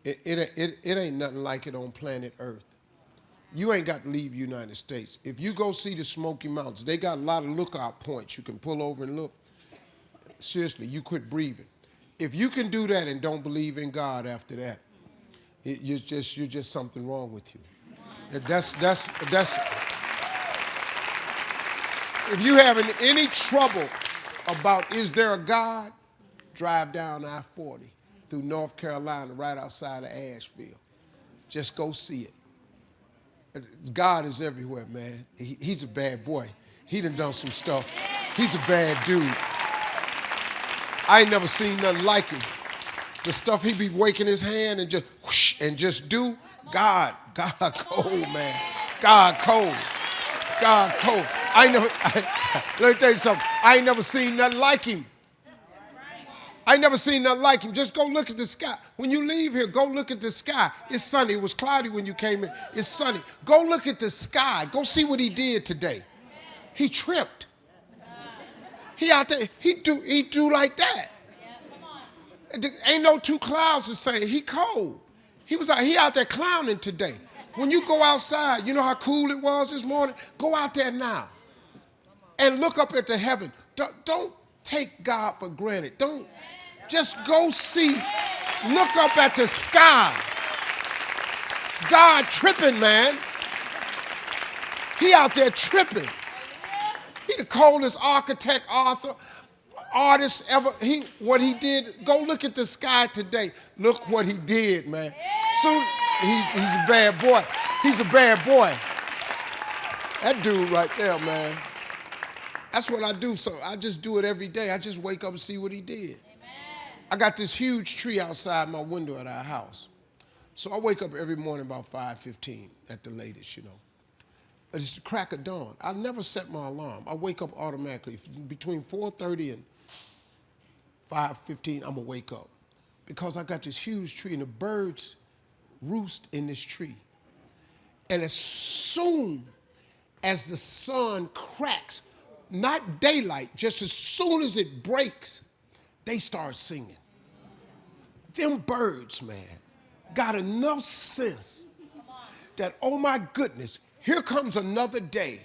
It ain't nothing like it on planet Earth. You ain't got to leave the United States. If you go see the Smoky Mountains, they got a lot of lookout points. You can pull over and look. Seriously, you quit breathing. If you can do that and don't believe in God after that, you're just something wrong with you. That's. If you having any trouble about is there a God, drive down I-40 through North Carolina, right outside of Asheville. Just go see it. God is everywhere, man. He's a bad boy. He done some stuff. He's a bad dude. I ain't never seen nothing like him. The stuff he be waking his hand and just whoosh and just do. God cold, man. God cold. God cold. Let me tell you something. I ain't never seen nothing like him. I ain't never seen nothing like him. Just go look at the sky. When you leave here, go look at the sky. It's sunny. It was cloudy when you came in. It's sunny. Go look at the sky. Go see what he did today. He tripped. He out there. He do like that. Ain't no two clouds the same. He cold. He out there clowning today. When you go outside, you know how cool it was this morning? Go out there now and look up at the heaven. Don't take God for granted. Don't just go see. Look up at the sky. God tripping, man. He out there tripping. He the coldest artist ever. What he did, go look at the sky today. Look what he did, man. Soon, he's a bad boy. He's a bad boy. That dude right there, man. That's what I do. So I just do it every day. I just wake up and see what he did. I got this huge tree outside my window at our house. So I wake up every morning about 5:15 at the latest, you know. It's the crack of dawn. I never set my alarm. I wake up automatically. Between 4:30 and 5:15, I'm gonna wake up. Because I got this huge tree and the birds roost in this tree. And as soon as the sun cracks, not daylight, just as soon as it breaks, they start singing. Them birds, man, got enough sense that, oh my goodness, here comes another day.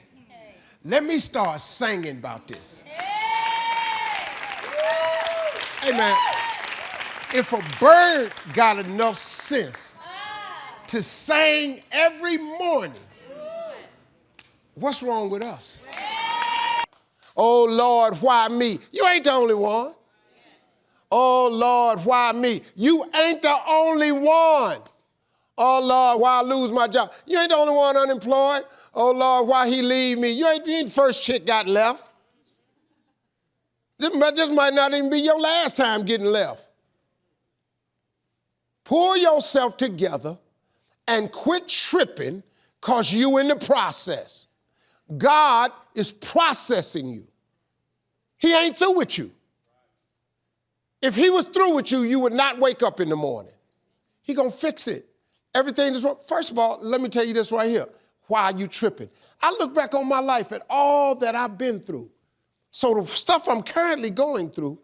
Let me start singing about this. Hey, man, if a bird got enough sense to sing every morning, what's wrong with us? Oh, Lord, why me? You ain't the only one. Oh, Lord, why me? You ain't the only one. Oh, Lord, why I lose my job? You ain't the only one unemployed. Oh, Lord, why he leave me? You ain't the first chick got left. This might not even be your last time getting left. Pull yourself together and quit tripping because you in the process. God is processing you. He ain't through with you. If he was through with you, you would not wake up in the morning. He gonna fix it. Everything is wrong. First of all, let me tell you this right here. Why are you tripping? I look back on my life at all that I've been through. So the stuff I'm currently going through,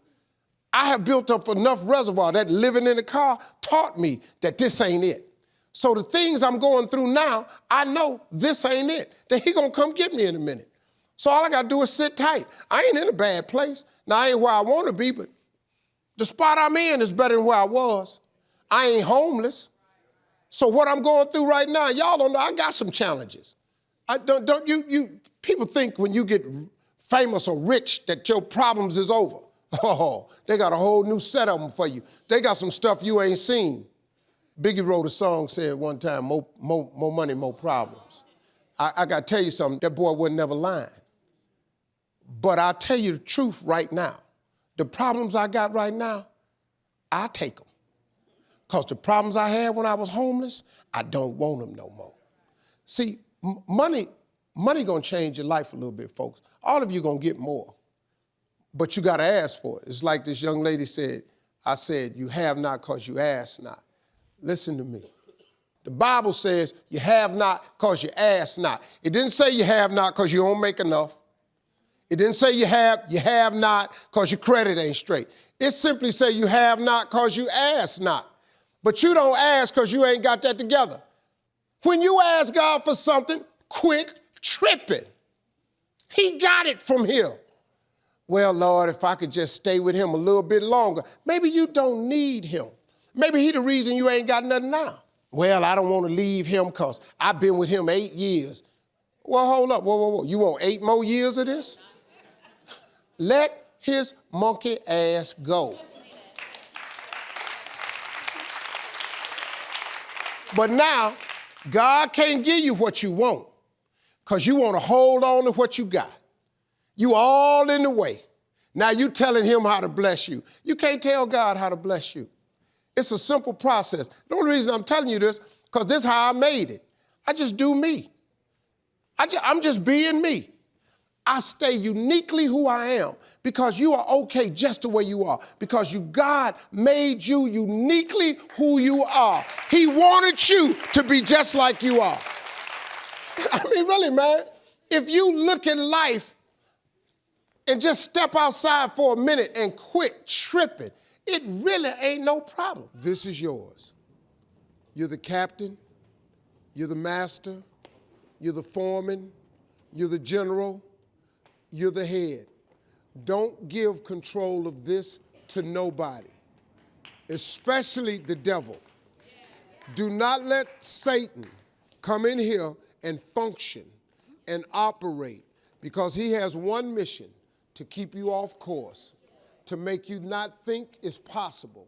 I have built up enough reservoir that living in the car taught me that this ain't it. So the things I'm going through now, I know this ain't it. That he gonna come get me in a minute. So all I gotta do is sit tight. I ain't in a bad place. Now I ain't where I wanna be, but the spot I'm in is better than where I was. I ain't homeless. So what I'm going through right now, y'all don't know, I got some challenges. People think when you get famous or rich that your problems is over. Oh, they got a whole new set of them for you. They got some stuff you ain't seen. Biggie wrote a song said one time, more money, more problems. I got to tell you something, that boy wasn't never lying. But I'll tell you the truth right now. The problems I got right now, I take them. Because the problems I had when I was homeless, I don't want them no more. See, money gonna change your life a little bit, folks. All of you gonna get more, but you gotta ask for it. It's like this young lady said, I said, you have not because you ask not. Listen to me. The Bible says you have not because you ask not. It didn't say you have not because you don't make enough. It didn't say you have not because your credit ain't straight. It simply say you have not because you ask not. But you don't ask because you ain't got that together. When you ask God for something, quit tripping. He got it from him. Well, Lord, if I could just stay with him a little bit longer. Maybe you don't need him. Maybe he the reason you ain't got nothing now. Well, I don't want to leave him because I've been with him 8 years. Well, hold up. Whoa. You want 8 more years of this? Let his monkey ass go. But now, God can't give you what you want because you want to hold on to what you got. You all in the way. Now you telling him how to bless you. You can't tell God how to bless you. It's a simple process. The only reason I'm telling you this, because this is how I made it. I just do me. I'm just being me. I stay uniquely who I am because you are okay just the way you are, because God made you uniquely who you are. He wanted you to be just like you are. I mean, really, man, if you look at life and just step outside for a minute and quit tripping, it really ain't no problem. This is yours. You're the captain, you're the master, you're the foreman, you're the general, you're the head. Don't give control of this to nobody, especially the devil. Do not let Satan come in here and function and operate, because he has one mission: to keep you off course, to make you not think it's possible,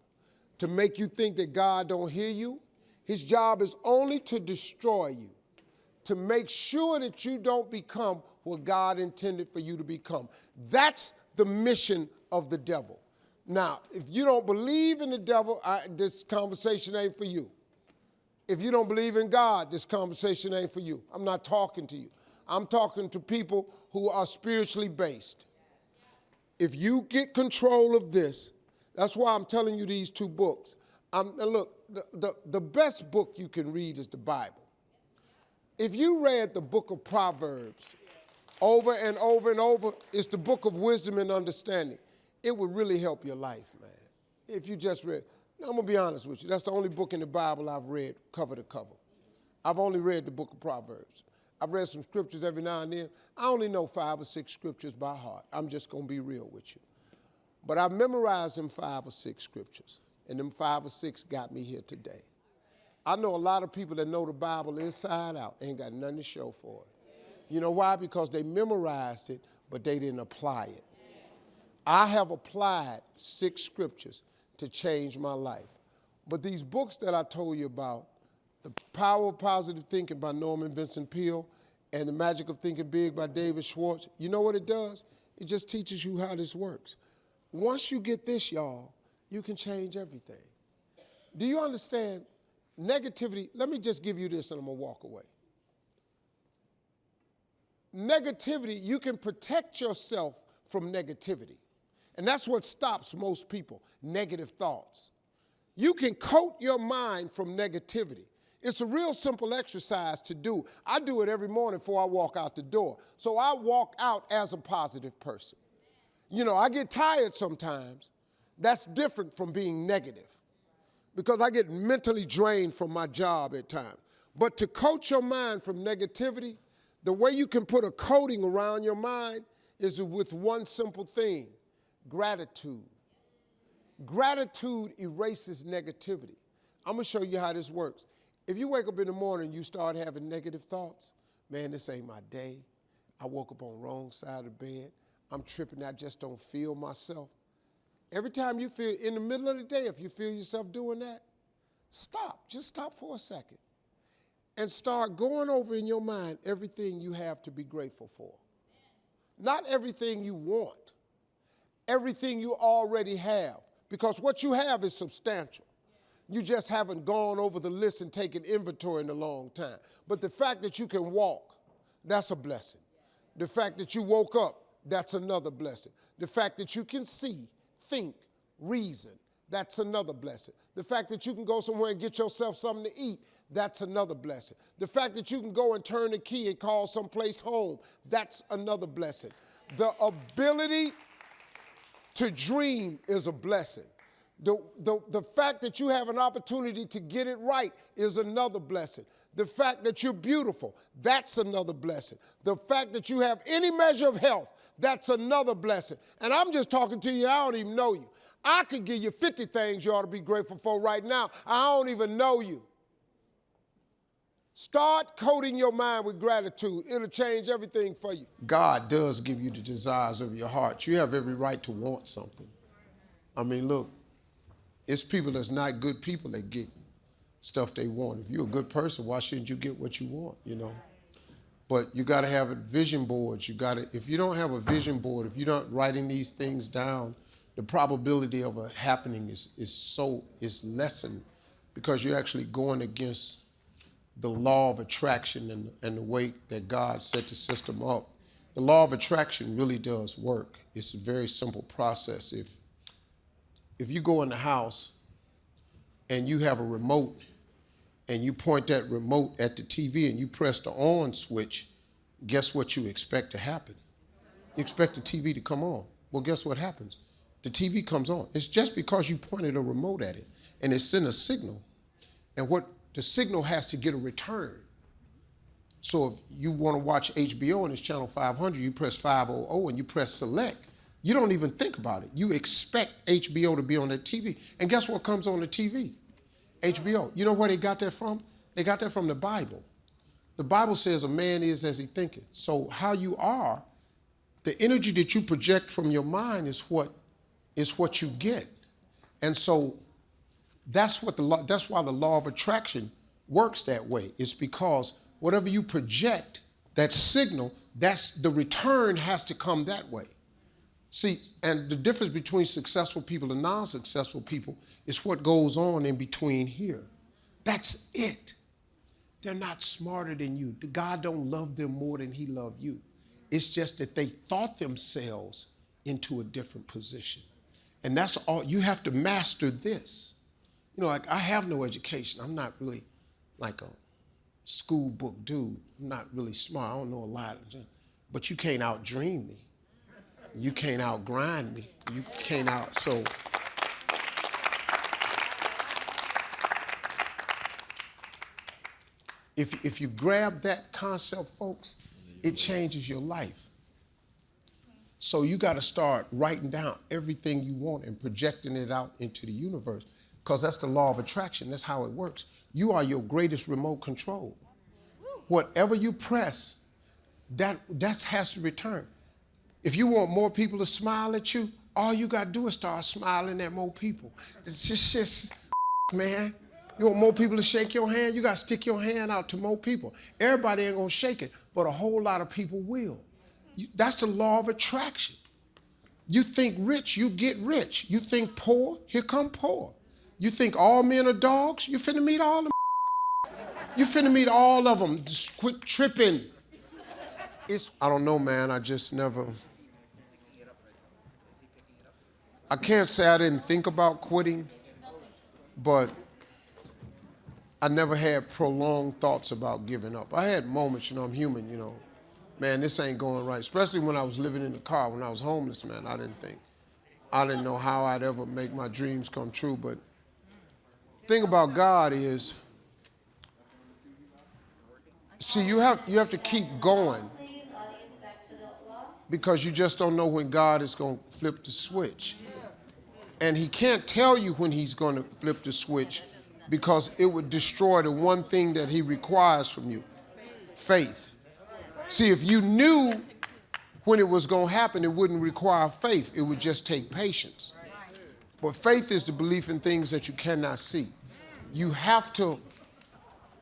to make you think that God don't hear you. His job is only to destroy you, to make sure that you don't become what God intended for you to become. That's the mission of the devil. Now, if you don't believe in the devil, this conversation ain't for you. If you don't believe in God, this conversation ain't for you. I'm not talking to you. I'm talking to people who are spiritually based. If you get control of this, that's why I'm telling you these 2 books. Look, the best book you can read is the Bible. If you read the book of Proverbs over and over and over, it's the book of wisdom and understanding. It would really help your life, man, if you just read. Now, I'm going to be honest with you. That's the only book in the Bible I've read cover to cover. I've only read the book of Proverbs. I've read some scriptures every now and then. I only know 5 or 6 scriptures by heart. I'm just going to be real with you. But I've memorized them 5 or 6 scriptures, and them 5 or 6 got me here today. I know a lot of people that know the Bible inside out ain't got nothing to show for it. You know why? Because they memorized it, but they didn't apply it. I have applied 6 scriptures to change my life. But these books that I told you about, The Power of Positive Thinking by Norman Vincent Peale and The Magic of Thinking Big by David Schwartz, you know what it does? It just teaches you how this works. Once you get this, y'all, you can change everything. Do you understand? Negativity, let me just give you this and I'm going to walk away. Negativity, you can protect yourself from negativity. And that's what stops most people, negative thoughts. You can coat your mind from negativity. It's a real simple exercise to do. I do it every morning before I walk out the door. So I walk out as a positive person. You know, I get tired sometimes. That's different from being negative, because I get mentally drained from my job at times. But to coat your mind from negativity, the way you can put a coating around your mind is with one simple thing: gratitude. Gratitude erases negativity. I'm going to show you how this works. If you wake up in the morning and you start having negative thoughts, man, this ain't my day. I woke up on the wrong side of the bed. I'm tripping. I just don't feel myself. Every time you feel, in the middle of the day, if you feel yourself doing that, stop. Just stop for a second and start going over in your mind everything you have to be grateful for. Not everything you want, everything you already have, because what you have is substantial. You just haven't gone over the list and taken inventory in a long time. But the fact that you can walk, that's a blessing. The fact that you woke up, that's another blessing. The fact that you can see, think, reason, that's another blessing. The fact that you can go somewhere and get yourself something to eat, that's another blessing. The fact that you can go and turn the key and call someplace home, that's another blessing. The ability to dream is a blessing. The fact that you have an opportunity to get it right is another blessing. The fact that you're beautiful, that's another blessing. The fact that you have any measure of health, that's another blessing. And I'm just talking to you, I don't even know you. I could give you 50 things you ought to be grateful for right now. I don't even know you. Start coating your mind with gratitude. It'll change everything for you. God does give you the desires of your heart. You have every right to want something. I mean, look, it's people that's not good people that get stuff they want. If you're a good person, why shouldn't you get what you want, you know? But you got to have vision boards. If you don't have a vision board, if you're not writing these things down, the probability of it happening is lessened because you're actually going against the law of attraction and the way that God set the system up. The law of attraction really does work. It's a very simple process. If you go in the house and you have a remote and you point that remote at the TV and you press the on switch, guess what you expect to happen? You expect the TV to come on. Well, guess what happens? The TV comes on. It's just because you pointed a remote at it and it sent a signal. And what the signal has to get a return. So if you want to watch HBO and it's channel 500, you press 500 and you press select. You don't even think about it. You expect HBO to be on the TV. And guess what comes on the TV? HBO. You know where they got that from? They got that from the Bible. The Bible says a man is as he thinketh. So how you are, the energy that you project from your mind is what you get. And so that's why the law of attraction works that way. It's because whatever you project, that signal, that's the return has to come that way. See, and the difference between successful people and non-successful people is what goes on in between here. That's it. They're not smarter than you. God don't love them more than he loved you. It's just that they thought themselves into a different position. And that's all. You have to master this. You know, like I have no education. I'm not really like a school book dude. I'm not really smart. I don't know a lot. But you can't out-dream me. You can't out-grind me. You can't so. If you grab that concept, folks, it changes your life. So you got to start writing down everything you want and projecting it out into the universe. Because that's the law of attraction. That's how it works. You are your greatest remote control. Whatever you press, that has to return. If you want more people to smile at you, all you got to do is start smiling at more people. It's just man. You want more people to shake your hand? You got to stick your hand out to more people. Everybody ain't going to shake it, but a whole lot of people will. That's the law of attraction. You think rich, you get rich. You think poor, here come poor. You think all men are dogs? You finna meet all of them. You finna meet all of them. Just quit tripping. I don't know, man. I just never. I can't say I didn't think about quitting, but I never had prolonged thoughts about giving up. I had moments, I'm human, Man, this ain't going right. Especially when I was living in the car, when I was homeless, man. I didn't know how I'd ever make my dreams come true, but the thing about God is, see, you have to keep going because you just don't know when God is going to flip the switch. And he can't tell you when he's going to flip the switch because it would destroy the one thing that he requires from you, faith. See, if you knew when it was going to happen, it wouldn't require faith. It would just take patience. But faith is the belief in things that you cannot see. You have to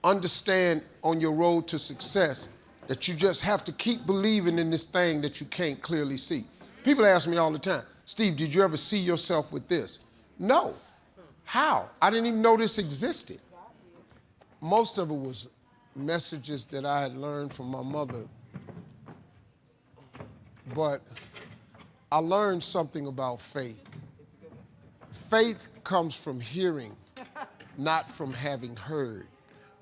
understand on your road to success that you just have to keep believing in this thing that you can't clearly see. People ask me all the time, Steve, did you ever see yourself with this? No. How? I didn't even know this existed. Most of it was messages that I had learned from my mother. But I learned something about faith. Faith comes from hearing, not from having heard.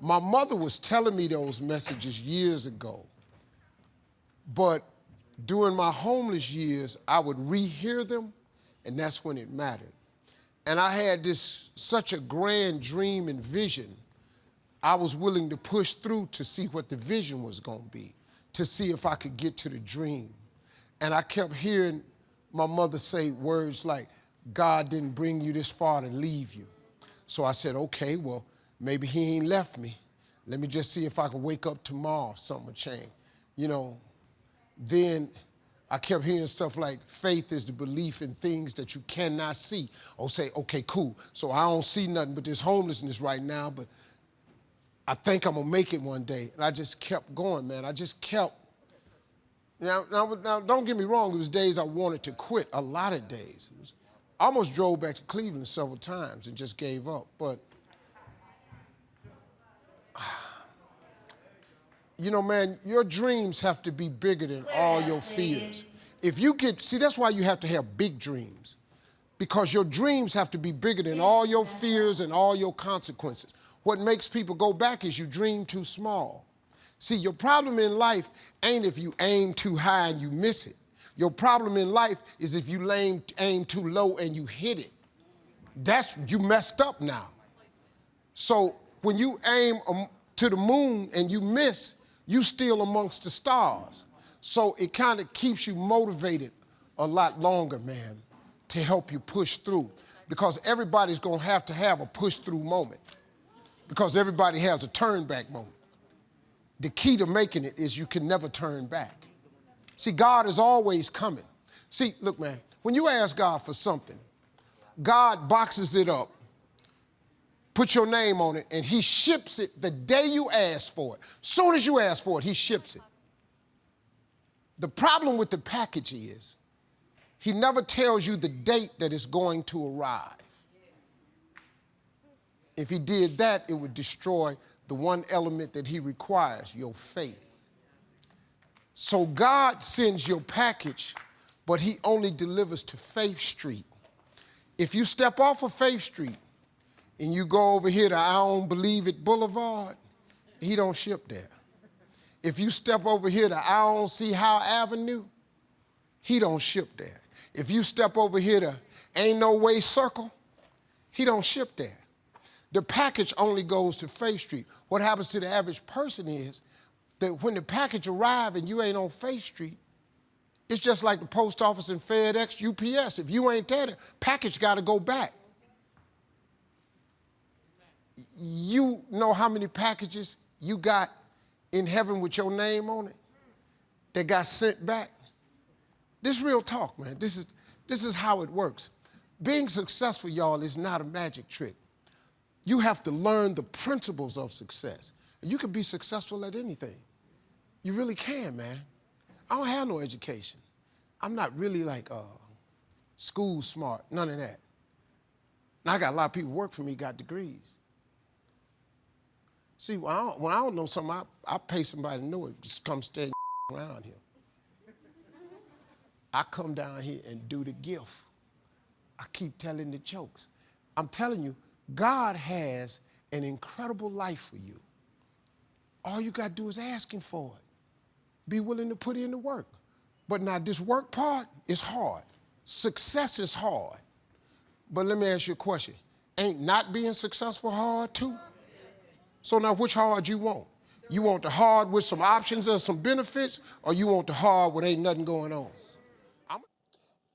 My mother was telling me those messages years ago, but during my homeless years, I would rehear them, and that's when it mattered. And I had this such a grand dream and vision. I was willing to push through to see what the vision was going to be, to see if I could get to the dream. And I kept hearing my mother say words like, God didn't bring you this far to leave you. So I said, okay, well, maybe he ain't left me. Let me just see if I can wake up tomorrow, something will change. You know, then I kept hearing stuff like faith is the belief in things that you cannot see. Or say, okay, cool. So I don't see nothing but this homelessness right now, but I think I'm gonna make it one day. And I just kept going, man. I just kept. Now, don't get me wrong, it was days I wanted to quit, a lot of days. I almost drove back to Cleveland several times and just gave up. But, you know, man, your dreams have to be bigger than all your fears. If you see, that's why you have to have big dreams, because your dreams have to be bigger than all your fears and all your consequences. What makes people go back is you dream too small. See, your problem in life ain't if you aim too high and you miss it. Your problem in life is if you aim too low and you hit it. You messed up now. So when you aim to the moon and you miss, you still amongst the stars. So it kind of keeps you motivated a lot longer, man, to help you push through. Because everybody's going to have a push-through moment. Because everybody has a turn-back moment. The key to making it is you can never turn back. See, God is always coming. See, look, man, when you ask God for something, God boxes it up, put your name on it, and he ships it the day you ask for it. Soon as you ask for it, he ships it. The problem with the package is he never tells you the date that it's going to arrive. If he did that, it would destroy the one element that he requires, your faith. So God sends your package, but he only delivers to Faith Street. If you step off of Faith Street and you go over here to I Don't Believe It Boulevard, he don't ship there. If you step over here to I Don't See How Avenue, he don't ship there. If you step over here to Ain't No Way Circle, he don't ship there. The package only goes to Faith Street. What happens to the average person is that when the package arrives and you ain't on Faith Street, it's just like the post office and FedEx, UPS. If you ain't there, the package got to go back. You know how many packages you got in heaven with your name on it that got sent back? This is real talk, man. This is how it works. Being successful, y'all, is not a magic trick. You have to learn the principles of success. You can be successful at anything. You really can, man. I don't have no education. I'm not really like school smart, none of that. Now, I got a lot of people work for me, got degrees. See, when I don't know something, I pay somebody to know it. Just come stand around here. I come down here and do the gift. I keep telling the jokes. I'm telling you, God has an incredible life for you. All you got to do is ask him for it. Be willing to put in the work. But now this work part is hard. Success is hard. But let me ask you a question. Ain't not being successful hard too? So now which hard you want? You want the hard with some options and some benefits, or you want the hard where ain't nothing going on?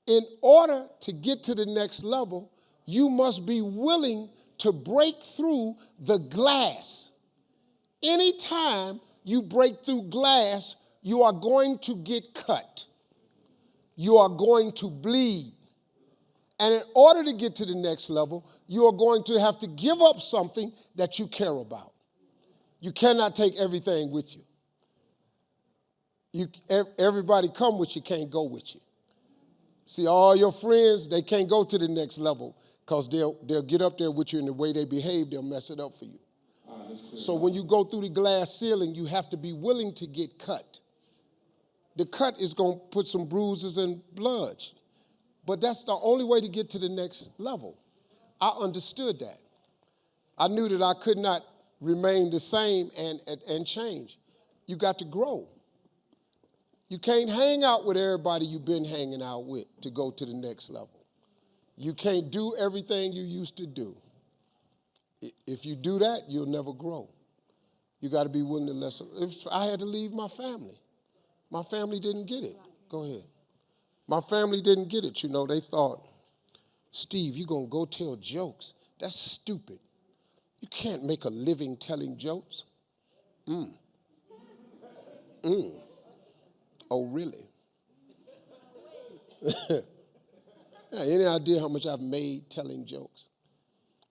In order to get to the next level, you must be willing to break through the glass. Anytime you break through glass, you are going to get cut. You are going to bleed. And in order to get to the next level, you are going to have to give up something that you care about. You cannot take everything with you. Everybody come with you, can't go with you. See, all your friends, they can't go to the next level because they'll get up there with you, and the way they behave, they'll mess it up for you. So when you go through the glass ceiling, you have to be willing to get cut. The cut is going to put some bruises and blood. But that's the only way to get to the next level. I understood that. I knew that I could not remain the same and change. You got to grow. You can't hang out with everybody you've been hanging out with to go to the next level. You can't do everything you used to do. If you do that, you'll never grow. You got to be willing to listen. If I had to leave my family didn't get it. Go ahead. My family didn't get it. You know, they thought, Steve, you're going to go tell jokes. That's stupid. You can't make a living telling jokes. Oh, really? Yeah, any idea how much I've made telling jokes?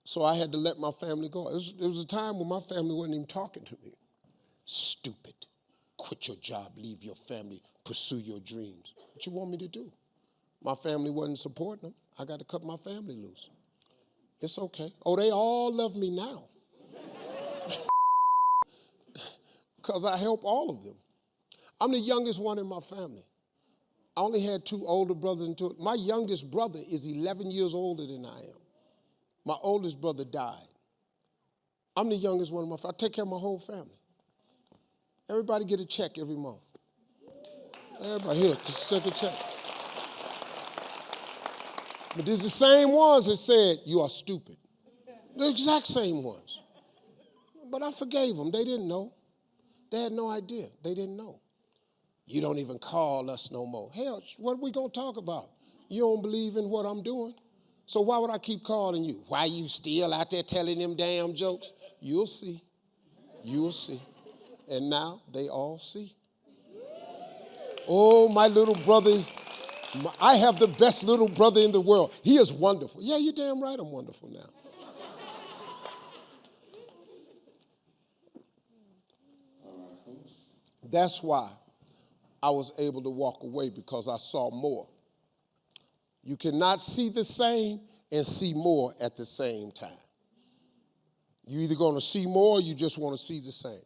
So I had to let my family go. It was a time when my family wasn't even talking to me. Stupid. Quit your job, leave your family, pursue your dreams. What you want me to do? My family wasn't supporting them. I got to cut my family loose. It's okay. Oh, they all love me now. Because I help all of them. I'm the youngest one in my family. I only had 2 older brothers and 2. My youngest brother is 11 years older than I am. My oldest brother died. I'm the youngest one in my family. I take care of my whole family. Everybody get a check every month. Everybody here, just take a check. But there's the same ones that said, you are stupid. The exact same ones. But I forgave them. They didn't know. They had no idea. They didn't know. You don't even call us no more. Hell, what are we going to talk about? You don't believe in what I'm doing? So why would I keep calling you? Why you still out there telling them damn jokes? You'll see. You'll see. And now they all see. Oh, my little brother, I have the best little brother in the world. He is wonderful. Yeah, you're damn right I'm wonderful now. That's why I was able to walk away, because I saw more. You cannot see the same and see more at the same time. You're either going to see more or you just want to see the same.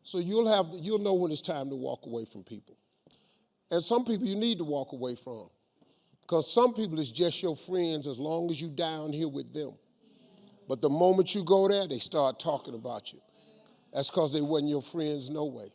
So you'll know when it's time to walk away from people. And some people you need to walk away from, because some people is just your friends as long as you down here with them. But the moment you go there, they start talking about you. That's because they wasn't your friends no way.